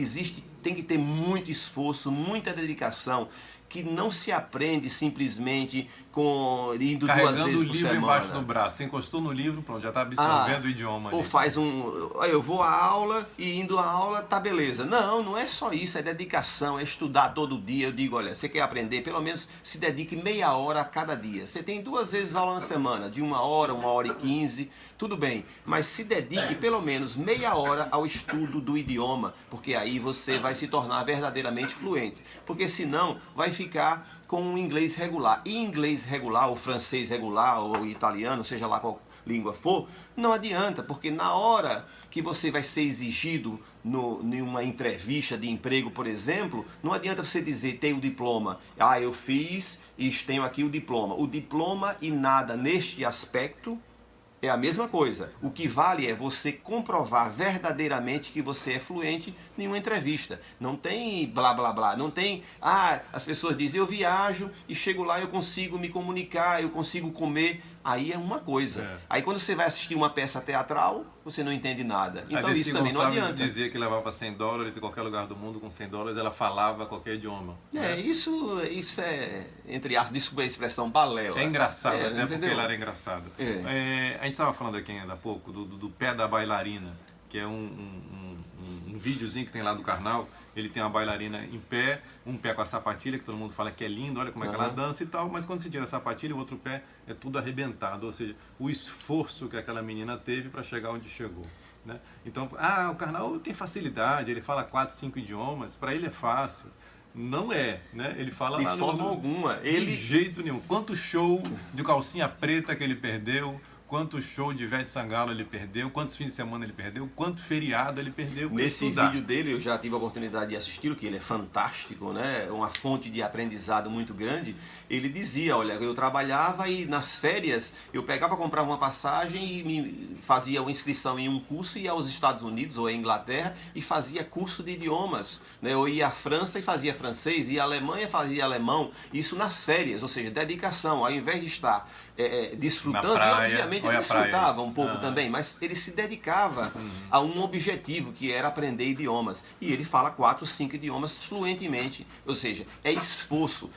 tem que ter muito esforço, muita dedicação, que não se aprende simplesmente indo carregando 2 vezes por semana. Carregando o livro embaixo do braço. Você encostou no livro, pronto, já está absorvendo o idioma. Ou faz eu vou à aula e indo à aula, tá beleza. Não é só isso, é dedicação, é estudar todo dia. Eu digo, olha, você quer aprender, pelo menos se dedique meia hora a cada dia. Você tem 2 vezes aula na semana, de 1 hora, 1h15, tudo bem. Mas se dedique pelo menos meia hora ao estudo do idioma, porque aí você vai se tornar verdadeiramente fluente. Porque senão vai ficar com um inglês regular. E inglês regular, ou francês regular, ou italiano, seja lá qual língua for, não adianta, porque na hora que você vai ser exigido numa entrevista de emprego, por exemplo, não adianta você dizer, tem o diploma. Eu fiz e tenho aqui o diploma. O diploma e nada neste aspecto é a mesma coisa. O que vale é você comprovar verdadeiramente que você é fluente em uma entrevista. Não tem blá blá blá. Não tem, as pessoas dizem, eu viajo e chego lá, eu consigo me comunicar, eu consigo comer. Aí é uma coisa. Aí quando você vai assistir uma peça teatral, você não entende nada. Então isso também não adianta. Dizia que levava $100 em qualquer lugar do mundo, com $100 ela falava qualquer idioma. Isso é, entre aspas, desculpa a expressão, balela. É engraçado, até entendeu? porque ela era engraçada. A gente estava falando aqui ainda há pouco do pé da bailarina, que é um videozinho que tem lá do Karnal. Ele tem uma bailarina em pé, um pé com a sapatilha, que todo mundo fala que é lindo, olha como é que ela dança e tal, mas quando você tira a sapatilha, o outro pé é tudo arrebentado, ou seja, o esforço que aquela menina teve para chegar onde chegou. Né? Então, o Karnal tem facilidade, ele fala 4, 5 idiomas, para ele é fácil. Não é, né? Ele fala de forma alguma. De jeito nenhum. Quanto show de calcinha preta que ele perdeu, quanto show de Ivete Sangalo ele perdeu, quantos fins de semana ele perdeu, quanto feriado ele perdeu. Nesse vídeo dele, eu já tive a oportunidade de assistir, que ele é fantástico, né? Uma fonte de aprendizado muito grande. Ele dizia, olha, eu trabalhava e nas férias eu pegava, comprava uma passagem e fazia uma inscrição em um curso, ia aos Estados Unidos ou à Inglaterra e fazia curso de idiomas. Né? Eu ia à França e fazia francês, ia à Alemanha e fazia alemão. Isso nas férias, ou seja, dedicação. Ao invés de estar desfrutando, praia, e obviamente ele desfrutava um pouco também, mas ele se dedicava a um objetivo, que era aprender idiomas. E ele fala 4, 5 idiomas fluentemente. Ou seja, é esforço.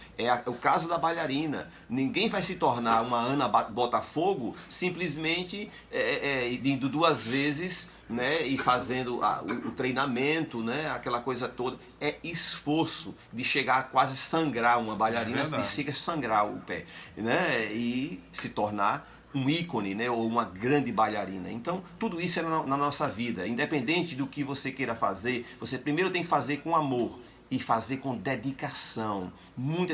O caso da bailarina. Ninguém vai se tornar uma Ana Botafogo simplesmente indo 2 vezes, né, e fazendo o treinamento, né, aquela coisa toda. É esforço de chegar a quase sangrar uma bailarina, de chegar a sangrar o pé, né, e se tornar um ícone, né, ou uma grande bailarina. Então, tudo isso é na nossa vida. Independente do que você queira fazer, você primeiro tem que fazer com amor e fazer com dedicação, muito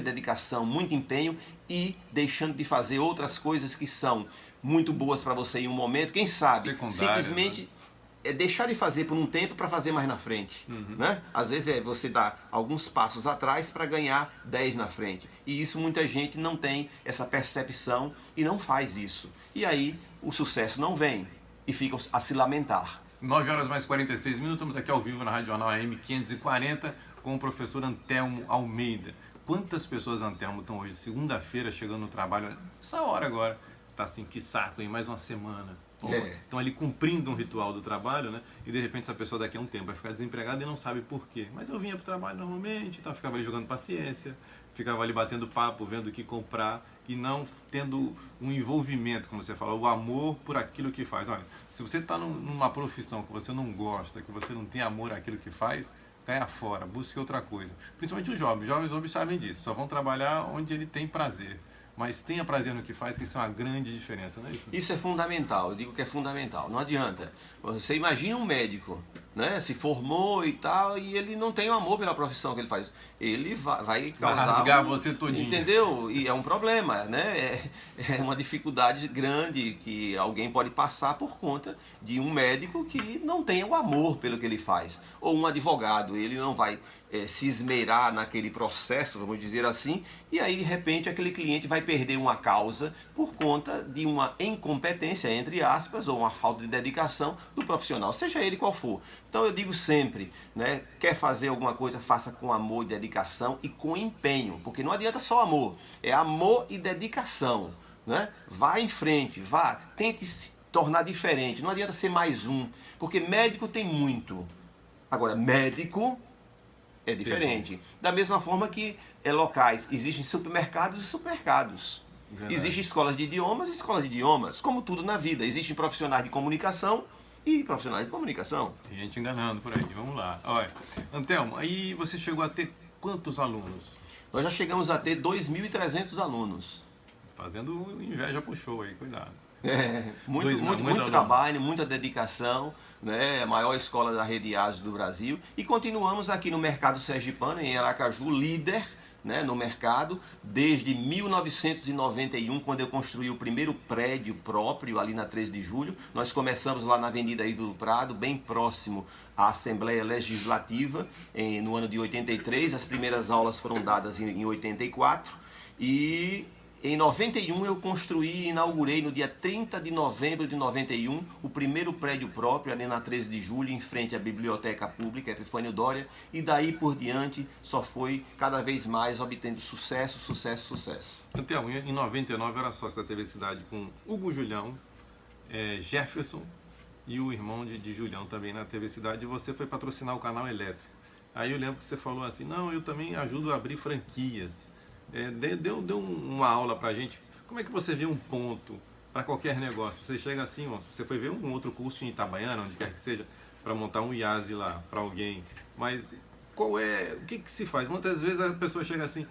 empenho, e deixando de fazer outras coisas que são muito boas para você em um momento, quem sabe, simplesmente... Né? Deixar de fazer por um tempo para fazer mais na frente, né? Às vezes você dá alguns passos atrás para ganhar 10 na frente, e isso muita gente não tem essa percepção e não faz isso, e aí o sucesso não vem e ficam a se lamentar. 9h mais 46, estamos aqui ao vivo na Rádio Jornal AM 540 com o professor Antelmo Almeida. Quantas pessoas, Antelmo, estão hoje, segunda-feira, chegando no trabalho, essa hora agora, tá assim, que saco, hein? Mais uma semana. Estão ali cumprindo um ritual do trabalho, né? E de repente essa pessoa daqui a um tempo vai ficar desempregada e não sabe por quê. Mas eu vinha para o trabalho normalmente, tá? Ficava ali jogando paciência, ficava ali batendo papo, vendo o que comprar e não tendo um envolvimento, como você fala, o amor por aquilo que faz. Olha, se você está numa profissão que você não gosta, que você não tem amor àquilo que faz, caia fora, busque outra coisa. Principalmente os jovens. Os jovens hoje sabem disso, só vão trabalhar onde ele tem prazer. Mas tenha prazer no que faz, que isso é uma grande diferença, não é isso? Isso é fundamental, eu digo que é fundamental. Não adianta. Você imagina um médico, né? Se formou e tal, e ele não tem o amor pela profissão que ele faz. Ele vai causar... Vai rasgar você todinho. Entendeu? E é um problema, né? É uma dificuldade grande que alguém pode passar por conta de um médico que não tem o amor pelo que ele faz. Ou um advogado, ele não vai se esmerar naquele processo, vamos dizer assim, e aí de repente aquele cliente vai perder uma causa por conta de uma incompetência, entre aspas, ou uma falta de dedicação do profissional, seja ele qual for. Então eu digo sempre, né, quer fazer alguma coisa, faça com amor e dedicação e com empenho, porque não adianta só amor, é amor e dedicação, né? Vá em frente, vá, tente se tornar diferente, não adianta ser mais um, porque médico tem muito, agora médico é diferente. Da mesma forma que locais, existem supermercados e supermercados. Verdade. Existem escolas de idiomas e escolas de idiomas, como tudo na vida. Existem profissionais de comunicação e profissionais de comunicação. Tem gente enganando por aí, vamos lá. Olha, Antelmo, aí você chegou a ter quantos alunos? Nós já chegamos a ter 2.300 alunos. Fazendo inveja pro show aí, cuidado. Muito trabalho, muita dedicação, né? A maior escola da rede ASE do Brasil. E continuamos aqui no mercado sergipano, em Aracaju, líder, né, no mercado, desde 1991, quando eu construí o primeiro prédio próprio ali na 13 de julho. Nós começamos lá na Avenida Ivo do Prado, bem próximo à Assembleia Legislativa, no ano de 83. As primeiras aulas foram dadas em 84 e... Em 91 eu construí e inaugurei no dia 30 de novembro de 91 o primeiro prédio próprio ali na 13 de julho, em frente à Biblioteca Pública Epifânio Doria, e daí por diante só foi cada vez mais obtendo sucesso, sucesso, sucesso. Então, em 99 eu era sócio da TV Cidade com Hugo Julião, Jefferson e o irmão de Julião também na TV Cidade, e você foi patrocinar o canal Elétrico. Aí eu lembro que você falou assim, não, eu também ajudo a abrir franquias. Deu uma aula pra gente, como é que você vê um ponto para qualquer negócio? Você chega assim, ó, você foi ver um outro curso em Itabaiana, onde quer que seja, para montar um IASE lá para alguém, mas o que se faz? Muitas vezes a pessoa chega assim,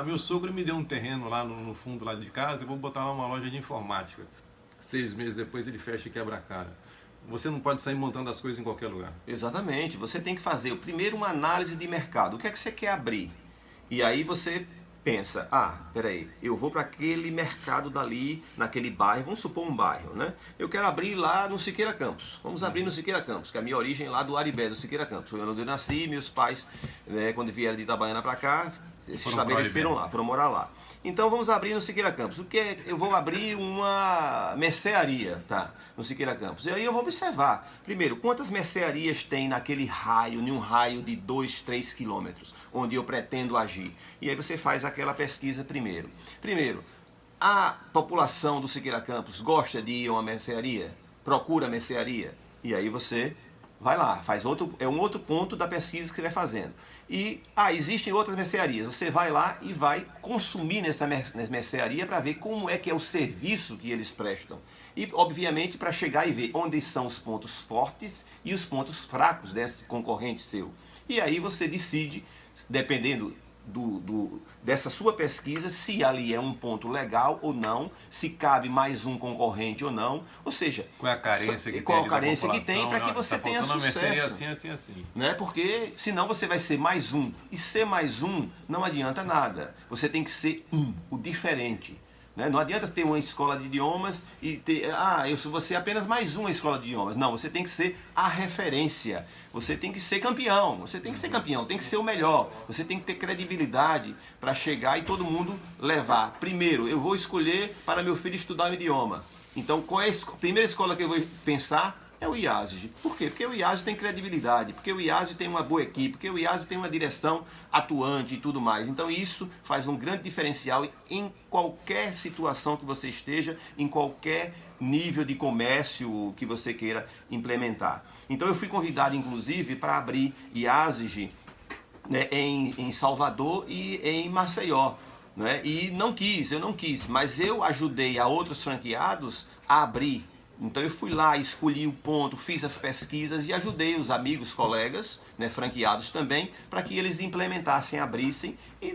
meu sogro me deu um terreno lá no fundo lá de casa, eu vou botar lá uma loja de informática. 6 meses depois ele fecha e quebra a cara. Você não pode sair montando as coisas em qualquer lugar. Exatamente, você tem que fazer primeiro uma análise de mercado, o que é que você quer abrir? E aí você pensa, peraí, eu vou para aquele mercado dali, naquele bairro, vamos supor um bairro, né? Eu quero abrir lá no Siqueira Campos. Vamos abrir no Siqueira Campos, que é a minha origem lá do Aribé, do Siqueira Campos. Foi onde eu nasci, meus pais, né, quando vieram de Itabaiana para cá, se estabeleceram lá, foram morar lá. Então vamos abrir no Siqueira Campos. O que é? Eu vou abrir uma mercearia, tá? No Siqueira Campos. E aí eu vou observar, primeiro, quantas mercearias tem naquele raio, em um raio de 2, 3 quilômetros, onde eu pretendo agir. E aí você faz aquela pesquisa primeiro. Primeiro, A população do Siqueira Campos gosta de ir a uma mercearia? Procura mercearia? E aí você vai lá, é um outro ponto da pesquisa que você vai fazendo. E, existem outras mercearias. Você vai lá e vai consumir nessa mercearia para ver como é que é o serviço que eles prestam. E, obviamente, para chegar e ver onde são os pontos fortes e os pontos fracos desse concorrente seu. E aí você decide, dependendo dessa sua pesquisa, se ali é um ponto legal ou não, se cabe mais um concorrente ou não, ou seja, qual é a carência que tem para que você tenha sucesso, assim. né? Porque senão você vai ser mais um, e ser mais um não adianta nada, você tem que ser o diferente. Não adianta ter uma escola de idiomas e ter, eu vou ser apenas mais uma escola de idiomas. Não, você tem que ser a referência. Você tem que ser campeão. Você tem que ser campeão, tem que ser o melhor. Você tem que ter credibilidade para chegar e todo mundo levar. Primeiro, eu vou escolher para meu filho estudar um idioma. Então, qual é a primeira escola que eu vou pensar? É o IASG. Por quê? Porque o IASG tem credibilidade, porque o IASG tem uma boa equipe, porque o IASG tem uma direção atuante e tudo mais. Então isso faz um grande diferencial em qualquer situação que você esteja, em qualquer nível de comércio que você queira implementar. Então eu fui convidado, inclusive, para abrir IASG, né, em Salvador e em Maceió. Né? E eu não quis, mas eu ajudei a outros franqueados a abrir. Então eu fui lá, escolhi o ponto, fiz as pesquisas e ajudei os amigos, colegas, né, franqueados também, para que eles implementassem, abrissem e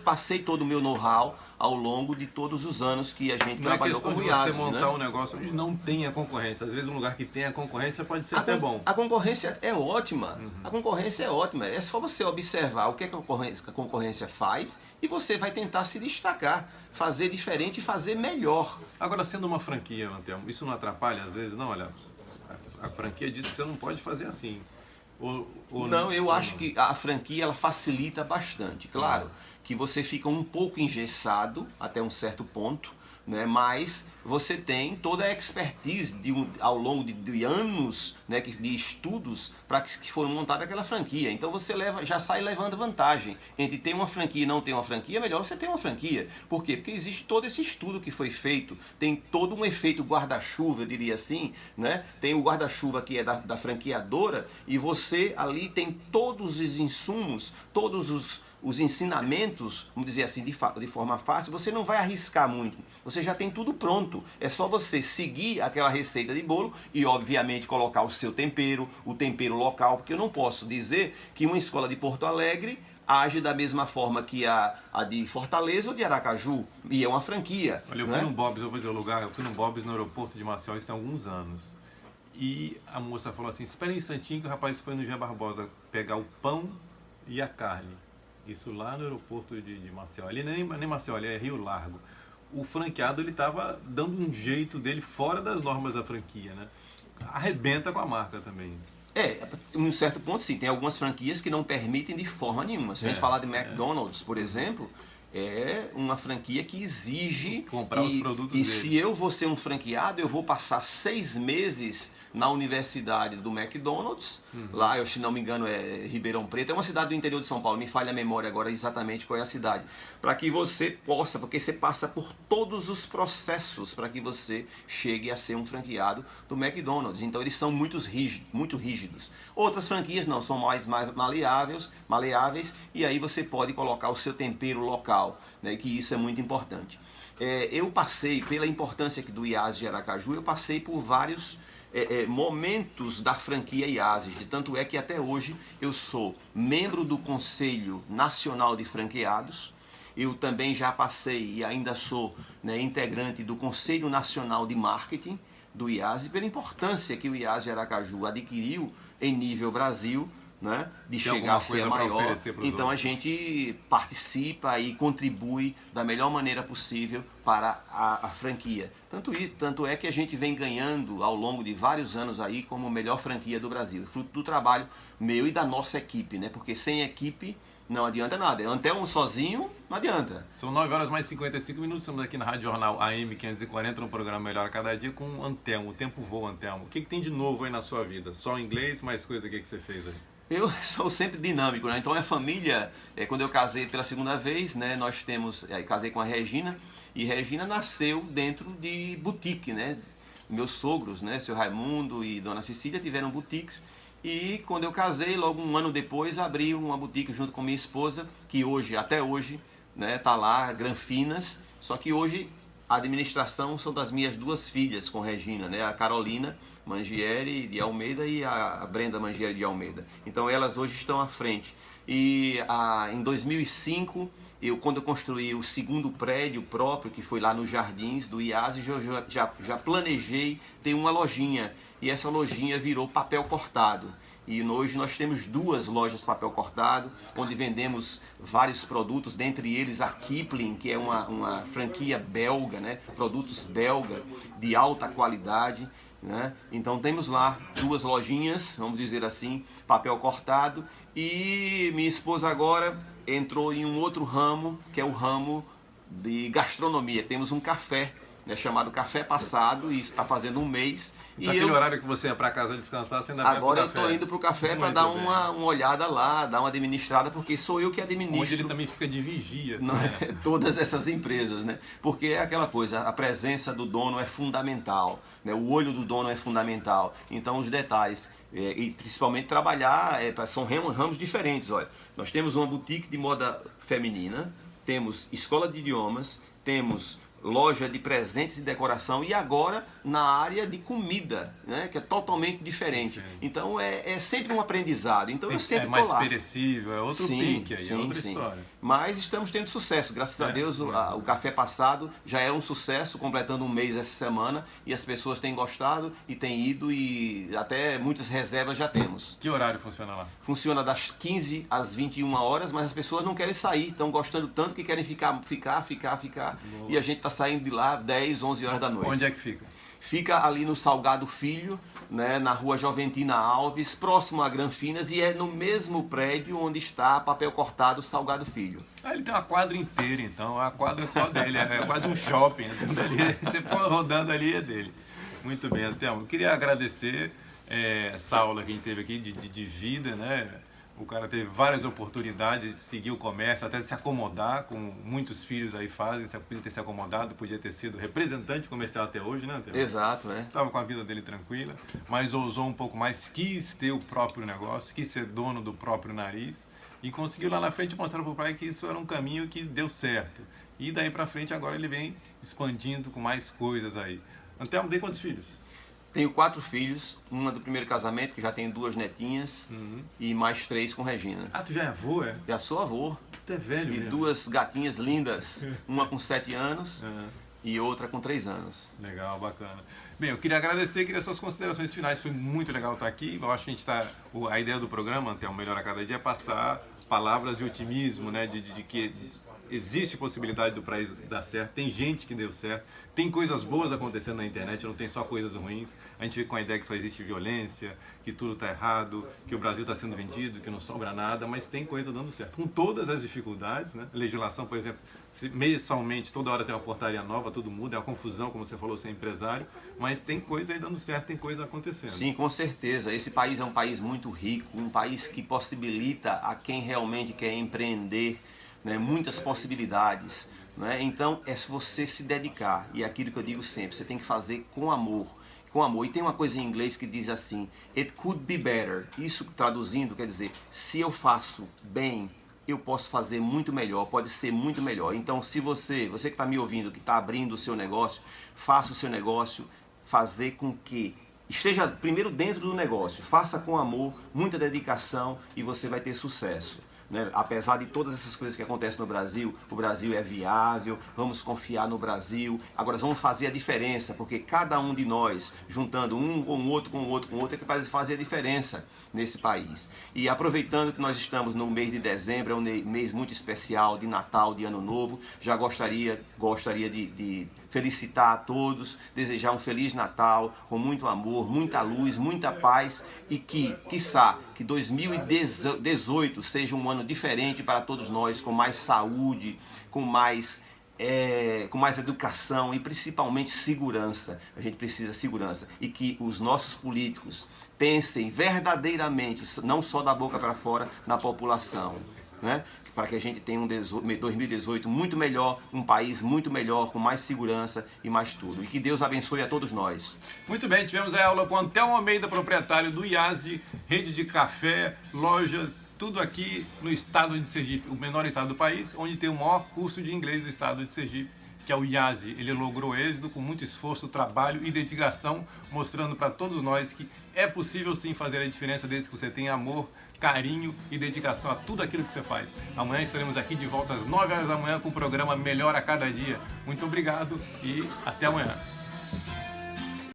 passei todo o meu know-how ao longo de todos os anos que a gente trabalhou com o IASG. Você montar um negócio onde não tem a concorrência. Às vezes um lugar que tem a concorrência pode ser até bom. A concorrência é ótima. A concorrência é ótima. É só você observar o que a concorrência faz e você vai tentar se destacar, fazer diferente e fazer melhor. Agora, sendo uma franquia, Antelmo, isso não atrapalha às vezes? Não, olha, a franquia diz que você não pode fazer assim. Não, eu acho que a franquia ela facilita bastante. Claro que você fica um pouco engessado até um certo ponto, né? Mas você tem toda a expertise ao longo de anos, né, de estudos para que foram montada aquela franquia. Então você já sai levando vantagem. Entre ter uma franquia e não ter uma franquia, é melhor você ter uma franquia. Por quê? Porque existe todo esse estudo que foi feito, tem todo um efeito guarda-chuva, eu diria assim, né? Tem o guarda-chuva que é da franqueadora e você ali tem todos os insumos, todos os ensinamentos, vamos dizer assim, de forma fácil. Você não vai arriscar muito, você já tem tudo pronto, é só você seguir aquela receita de bolo e obviamente colocar o seu tempero, o tempero local, porque eu não posso dizer que uma escola de Porto Alegre age da mesma forma que a de Fortaleza ou de Aracaju, e é uma franquia. Olha, eu fui no Bob's, eu vou dizer o lugar, eu fui no Bob's no aeroporto de Maceió, isso tem alguns anos. E a moça falou assim, espera um instantinho que o rapaz foi no Jean Barbosa pegar o pão e a carne. Isso lá no aeroporto de Maceió. Ali nem Maceió, ali é Rio Largo. O franqueado, ele estava dando um jeito dele fora das normas da franquia, né? Arrebenta com a marca também. Em um certo ponto sim, tem algumas franquias que não permitem de forma nenhuma. Se a gente falar de McDonald's, por exemplo, é uma franquia que exige comprar os produtos dele. Se eu vou ser um franqueado, eu vou passar 6 meses na universidade do McDonald's, lá, se não me engano, é Ribeirão Preto, é uma cidade do interior de São Paulo, me falha a memória agora exatamente qual é a cidade, para que você possa, porque você passa por todos os processos para que você chegue a ser um franqueado do McDonald's. Então eles são muito rígidos. Outras franquias não, são mais maleáveis, e aí você pode colocar o seu tempero local, né, que isso é muito importante. Eu passei, pela importância do IASG de Aracaju, eu passei por vários momentos da franquia IASG, tanto é que até hoje eu sou membro do Conselho Nacional de Franqueados, eu também já passei e ainda sou, né, integrante do Conselho Nacional de Marketing do IASG, pela importância que o IASG Aracaju adquiriu em nível Brasil, né, de chegar a ser maior. Então a gente participa e contribui da melhor maneira possível para a franquia. Tanto é que a gente vem ganhando ao longo de vários anos aí como melhor franquia do Brasil, fruto do trabalho meu e da nossa equipe, né? Porque sem equipe não adianta nada. Antelmo sozinho não adianta. São 9 horas mais 55 minutos, estamos aqui na Rádio Jornal AM 540, no programa Melhor a Cada Dia com o Antelmo. O tempo voa, Antelmo. O que tem de novo aí na sua vida? Só inglês, mais coisa que você fez aí? Eu sou sempre dinâmico, né? Então a família, quando eu casei pela segunda vez, né? Nós temos, casei com a Regina, e Regina nasceu dentro de boutique, né? Meus sogros, né? Seu Raimundo e Dona Cecília tiveram boutiques, e quando eu casei, logo um ano depois, abri uma boutique junto com minha esposa, que hoje, até hoje, né? Tá lá, Granfinas, só que hoje a administração são das minhas duas filhas com Regina, né? A Carolina Mangieri de Almeida e a Brenda Mangieri de Almeida. Então elas hoje estão à frente. E em 2005, quando eu construí o segundo prédio próprio, que foi lá nos Jardins do IASE, já planejei ter uma lojinha. E essa lojinha virou papel cortado. E hoje nós temos 2 lojas papel cortado, onde vendemos vários produtos, dentre eles a Kipling, que é uma franquia belga, né? Produtos belga de alta qualidade. Né? Então temos lá 2 lojinhas, vamos dizer assim, papel cortado, e minha esposa agora entrou em um outro ramo, que é o ramo de gastronomia. Temos um café, né, chamado Café Passado, e isso está fazendo um mês. Então, aquele horário que você ia para casa descansar, você ainda vai agora pro café. Eu estou indo para o café para dar uma olhada lá, dar uma administrada, porque sou eu que administro. Onde ele também fica de vigia. Né? Todas essas empresas, né? Porque é aquela coisa, a presença do dono é fundamental, né? O olho do dono é fundamental. Então os detalhes, e principalmente trabalhar, são ramos diferentes. Olha, nós temos uma boutique de moda feminina, temos escola de idiomas, temos loja de presentes e decoração, e agora na área de comida, né, que é totalmente diferente. Então é sempre um aprendizado. Então eu sempre mais tô lá. Perecível, é outro pique aí, é outra história. Mas estamos tendo sucesso, graças a Deus. O Café Passado já é um sucesso, completando um mês essa semana, e as pessoas têm gostado e têm ido, e até muitas reservas já temos. Que horário funciona lá? Funciona das 15 às 21 horas, mas as pessoas não querem sair, estão gostando tanto que querem ficar. Boa. E a gente está saindo de lá 10, 11 horas da noite. Onde é que fica? Fica ali no Salgado Filho, né, na rua Joventina Alves, próximo a Granfinas, e é no mesmo prédio onde está Papel Cortado Salgado Filho. Ele tem uma quadra inteira, então, a quadra só dele, é quase um shopping. Ali, você for rodando ali, é dele. Muito bem, Antelmo. Queria agradecer essa aula que a gente teve aqui de vida, né? O cara teve várias oportunidades de seguir o comércio, até de se acomodar, como muitos filhos aí fazem. Você podia ter se acomodado, podia ter sido representante comercial até hoje, né, Antelmo? Exato, né? Estava com a vida dele tranquila, mas ousou um pouco mais, quis ter o próprio negócio, quis ser dono do próprio nariz, e conseguiu lá na frente mostrar para o pai que isso era um caminho que deu certo. E daí para frente agora ele vem expandindo com mais coisas aí. Antelmo, tem quantos filhos? Tenho 4 filhos, uma do primeiro casamento, que já tenho 2 netinhas, e mais 3 com Regina. Ah, tu já é avô, é? Já sou avô. Tu é velho E mesmo. 2 gatinhas lindas, uma com 7 anos e outra com 3 anos. Legal, bacana. Bem, eu queria agradecer, queria suas considerações finais, foi muito legal estar aqui. Eu acho que a ideia do programa, Antelmo, Melhor a Cada Dia, é passar palavras de otimismo, né, de que existe possibilidade do país dar certo, tem gente que deu certo, tem coisas boas acontecendo na internet, não tem só coisas ruins. A gente fica com a ideia que só existe violência, que tudo está errado, que o Brasil está sendo vendido, que não sobra nada, mas tem coisa dando certo. Com todas as dificuldades, né? Legislação, por exemplo, mensalmente, toda hora tem uma portaria nova, tudo muda, é uma confusão, como você falou, ser empresário, mas tem coisa aí dando certo, tem coisa acontecendo. Sim, com certeza. Esse país é um país muito rico, um país que possibilita a quem realmente quer empreender, né, muitas possibilidades, né? Então é você se dedicar, e é aquilo que eu digo sempre, você tem que fazer com amor. E tem uma coisa em inglês que diz assim, it could be better. Isso traduzindo quer dizer, se eu faço bem, eu posso fazer muito melhor, pode ser muito melhor. Então se você que está me ouvindo, que está abrindo o seu negócio, faça o seu negócio, fazer com que esteja primeiro dentro do negócio, faça com amor, muita dedicação, e você vai ter sucesso. Né? Apesar de todas essas coisas que acontecem no Brasil, o Brasil é viável, vamos confiar no Brasil. Agora vamos fazer a diferença, porque cada um de nós, juntando um com o outro, é que vai fazer a diferença nesse país. E aproveitando que nós estamos no mês de dezembro, é um mês muito especial, de Natal, de Ano Novo, já gostaria de felicitar a todos, desejar um Feliz Natal, com muito amor, muita luz, muita paz, e quiçá, que 2018 seja um ano diferente para todos nós, com mais saúde, com mais com mais educação e principalmente segurança. A gente precisa de segurança. E que os nossos políticos pensem verdadeiramente, não só da boca para fora, na população, né? Para que a gente tenha um 2018 muito melhor, um país muito melhor, com mais segurança e mais tudo. E que Deus abençoe a todos nós. Muito bem, tivemos a aula com Antelmo Almeida, proprietário do IASE, rede de café, lojas, tudo aqui no estado de Sergipe, o menor estado do país, onde tem o maior curso de inglês do estado de Sergipe, que é o IASE. Ele logrou êxito com muito esforço, trabalho e dedicação, mostrando para todos nós que é possível sim fazer a diferença desde que você tenha amor, carinho e dedicação a tudo aquilo que você faz. Amanhã estaremos aqui de volta às 9 horas da manhã com o programa Melhor a Cada Dia. Muito obrigado e até amanhã.